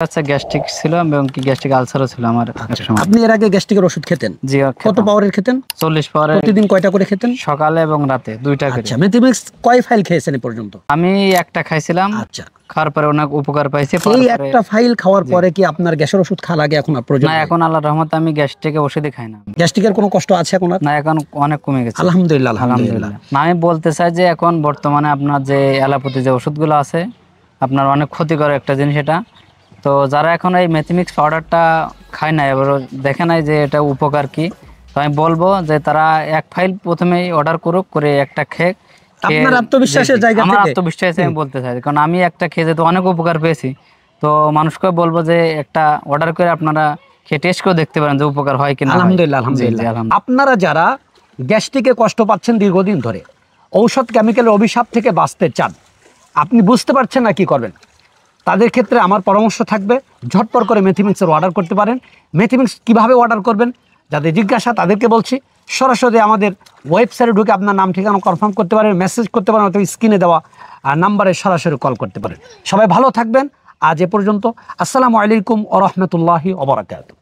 আচ্ছা গ্যাস্ট্রিক ছিল এবং কি গ্যাস্ট্রিক আলসারও ছিল আমার এক সময়। আপনি এর আগে গ্যাস্ট্রিকের ওষুধ খেতেন? জি কত খেতাম। পাওয়ারের খেতেন? 40 পাওয়ারের। প্রতিদিন কয়টা করে খেতেন? সকালে এবং রাতে 2টা করে। আচ্ছা, মেথিমিক্স কয় ফাইল খেয়েছেন এ পর্যন্ত? আমি একটা খাইছিলাম, আচ্ছা, খাওয়ার পরে অনেক উপকার পাইছি। এই পরে একটা ফাইল খাওয়ার পরে কি আপনার গ্যাসের ওষুধ খাওয়া লাগে এখন আর প্রয়োজন না, নেই? এখন আল্লাহর রহমতে আমি গ্যাস্ট্রিকের ওষুধই খাই না। গ্যাস্ট্রিকের কোনো কষ্ট আছে এখন আর? না, এখন অনেক কমে গেছে আলহামদুলিল্লাহ, আলহামদুলিল্লাহ। আলহামদুলিল্লাহ। না, আমি বলতে চাই যে এখন বর্তমানে আপনার যে অ্যালোপ্যাথি যে ওষুধগুলো আছে আপনার অনেক ক্ষতিকর একটা জিনিস এটা। তো যারা এখন এই মেথিমিক্স পাউডারটা খায় না, এবার দেখে নাই যে এটা উপকার কি, তো আমি বলবো যে তারা এক ফাইল প্রথমেই অর্ডার করুক, করে একটা খেয়ে আপনার আত্মবিশ্বাসের জায়গা আমার থেকে আত্মবিশ্বাসে আমি বলতে চাই, কারণ আমি একটা খেয়ে যেহেতু অনেক উপকার পেয়েছি, তো মানুষকে বলবো যে একটা অর্ডার করে আপনারা খেয়ে টেস্ট করে দেখতে পারেন যে উপকার হয় কিনা। আলহামদুলিল্লাহ, আলহামদুলিল্লাহ। আপনারা যারা গ্যাস্ট্রিকে কষ্ট পাচ্ছেন দীর্ঘদিন ধরে, ঔষধ কেমিক্যালের অভিশাপ থেকে বাঁচতে চান, আপনি বুঝতে পারছেন না কি করবেন, তাদের ক্ষেত্রে আমার পরামর্শ থাকবে ঝটপট করে মেথিমিক্সের অর্ডার করতে পারেন। মেথিমিক্স কীভাবে অর্ডার করবেন যাদের জিজ্ঞাসা তাদেরকে বলছি, সরাসরি আমাদের ওয়েবসাইটে ঢুকে আপনার নাম ঠিকানা কনফার্ম করতে পারেন, মেসেজ করতে পারেন, অথবা স্ক্রিনে দেওয়া নাম্বারে সরাসরি কল করতে পারেন। সবাই ভালো থাকবেন। আজ এ পর্যন্ত। আসসালামু আলাইকুম ওয়া রাহমাতুল্লাহি ওয়া বারাকাতুহু।